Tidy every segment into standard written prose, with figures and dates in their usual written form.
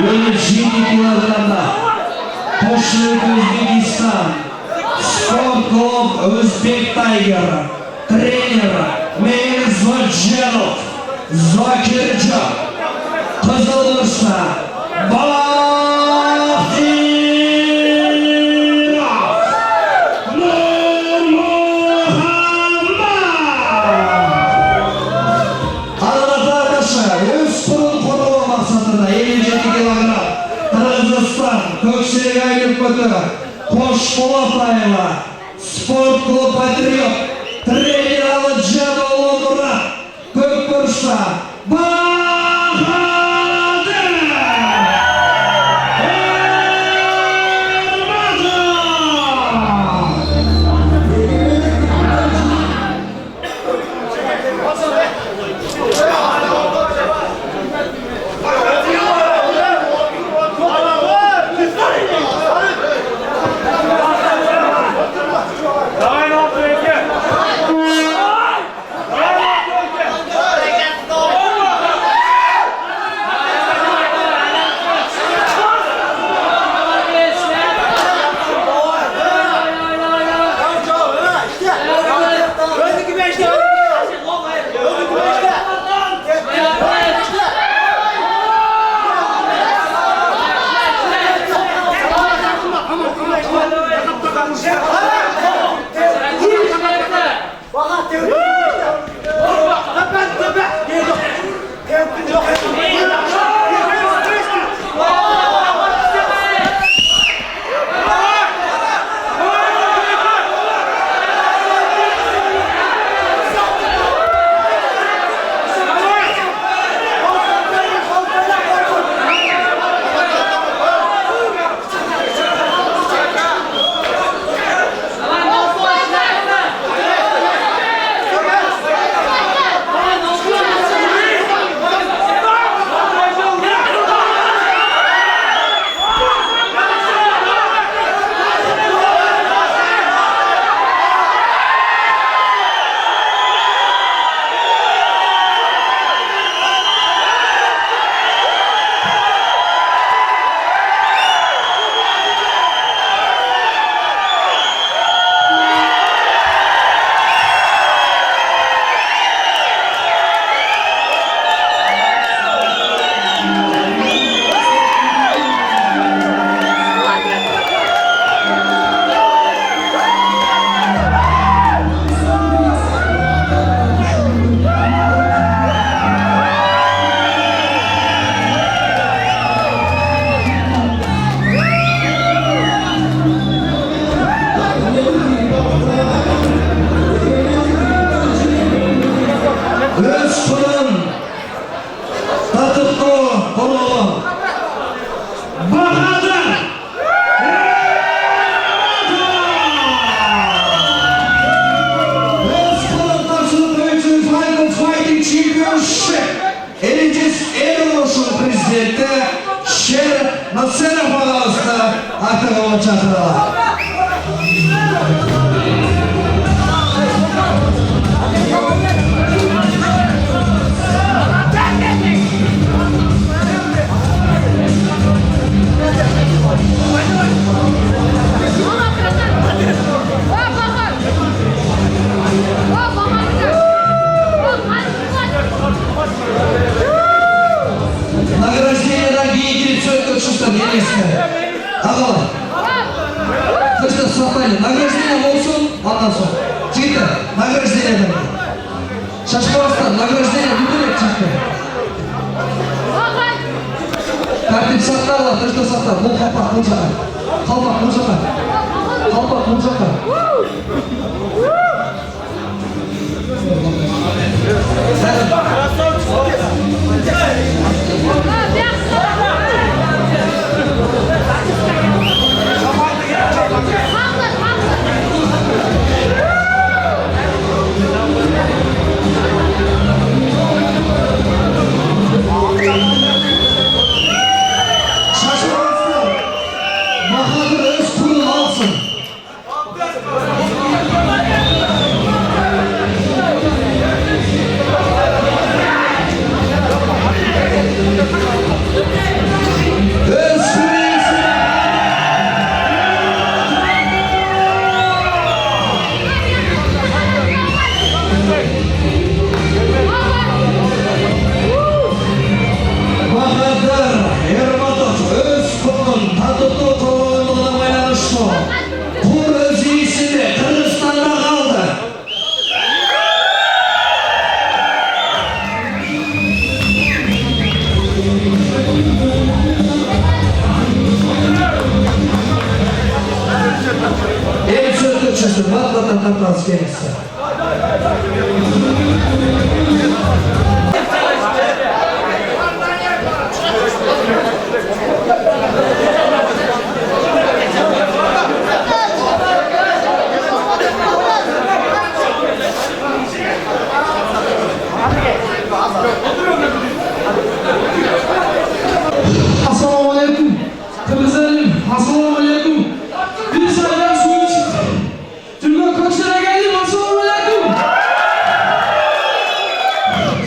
57 kilogramda Qo'shlik O'zbekiston Sport klub O'zbek Tiger trener Merzodjanov Zokirjon Qizilbursa Ko'kshirga aylanib o'tdi. Qo'shpo'latayeva Sport klub Patriot trener Alidjon Olomurod Ko'kbursa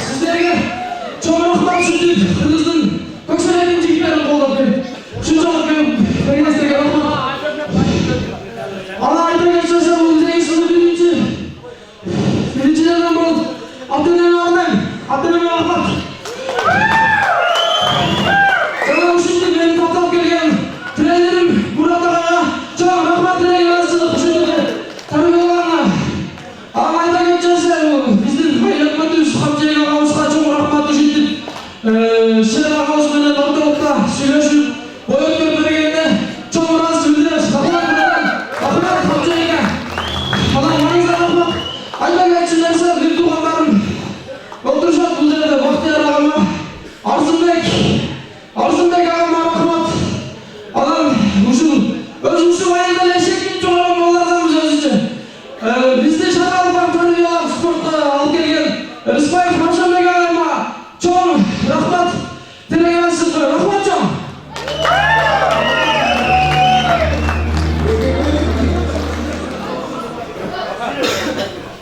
сіздерге чоң рахмат үшін деп қырғыздың көксарайдың жігіттерін қолдап беріп шыншалық беріп кеңестерге рахмат. Ана айта кетсесе бұл біздің сізді біріншілерден болып ата-енеме арнаймын. Ата-енеме рахмат. Жаңа үшінші мені таптап келген тренерім Мұрат ағаға чоң рахмат тілеймін. Сізді үшінші тәрбиелеріне. Ана айта кетсесе біздің айлықпен өз қамчайға қауысқа чоң рахмат үшін деп шер ағаусыменен орталықта сөйлесіп ой өткеріп бергенде чоң рас білдіріп рахмат қамчайға. Адам маңызды рахмат. Айта кетсін нәрсе мен туғандарым отырышат бұл жерде Бақтияр ағама, Арзымбек ағама рахмат. Адам өзімші айында лешектен жоғарым оларданбыз өзінше. Бізде шағалған тәрбиелап спортқа алып келген Рысбаев Хамшанбек ағама чоң рахмат тілегенсіз. Рахмат чоң.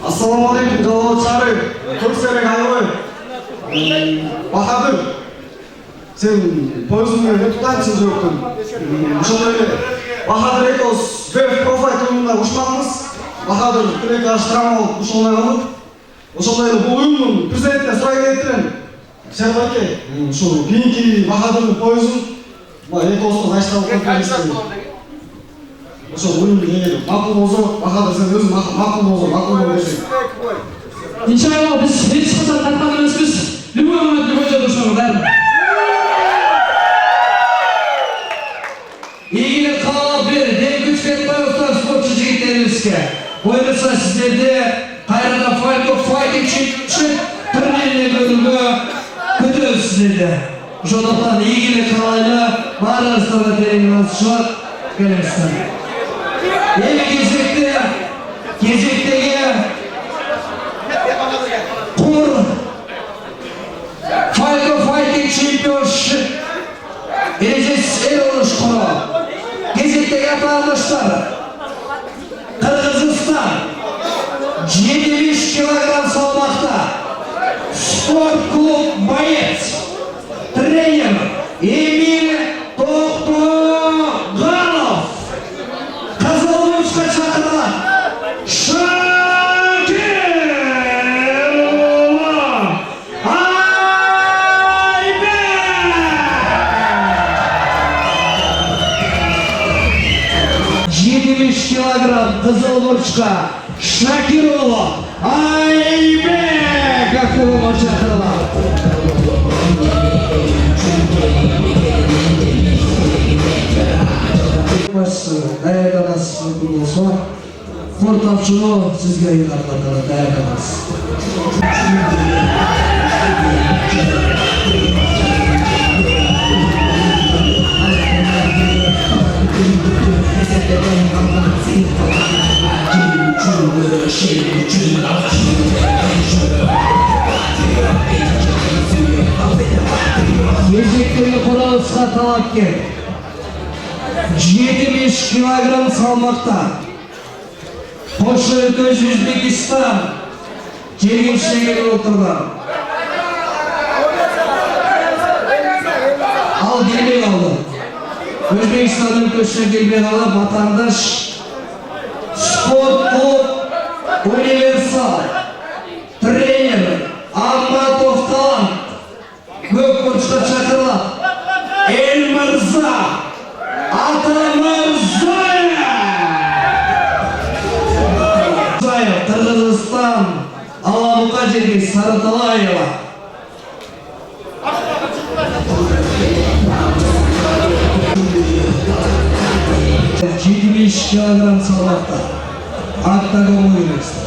Ассалаумағалейкум, жалауатшары, көксерек айғой. Бахадыр, сен пойызыңмен өтіп таңсыз өктің. Ошондай Бахадыр Экос ВФ профай клубында ұшмағымыз. Бахадыр тірек аштырамал ұшылмай қалып. Ошондай бұл ұйымның президентіне сұрай келеттірен. Шәрбаке, кейінгі Бахадырдың пойызын Экосқа аштыралып көтерістен. Ошо ойын егер мақұл болса, Бахадыр сен өзің мақұл болсаң. Иншалла біз ешқашан тартқан емеспіз. Любой момент, любой жерде ошоны бәрін. Игілік қалап бер, дем күш кетпей ұстар спортшы жігіттерімізге. Ойнаса сіздерде қайрада файтинг чемпионшип турниріне бөлуге күтеміз сіздерде. Ошондуктан игілік қалайлы, барыңыздар терең келіңіздер. Ең кезектегі құр файтинг чемпионшип ережесі ұрыш құры. Кезектегі аталмыштар Қырғызстан 75 килограмм салмақта спорт клуб боец тренер Эмиль Тоқтоғанов Қызылбұрышқа шақырылады. Шакирұлы Айбек. 75 килограмм Қызылбұрышқа Шакирұлы Айбек ақылыма шақырылады. Даярданасыз мүмкін болса, қортапшылы сізге ұйғарлардан даярданасыз. Кезектегі қоралысқа талапкер 75 килограмм салмақта Қошы Өтөз Өзбекистан келгенше келіп отырған. Ал келмей қалды. Өзбекстанның көшіне келмей қалып, атандаш спорт клуб универсал тренер Амбатов Талант көкбұрышқа шақырылады. Ел мырза Атамырзаев Қырғызстан Аламұқа жерге Сарыталаева. «75 килограмм салмақта октагон ойнайсыз.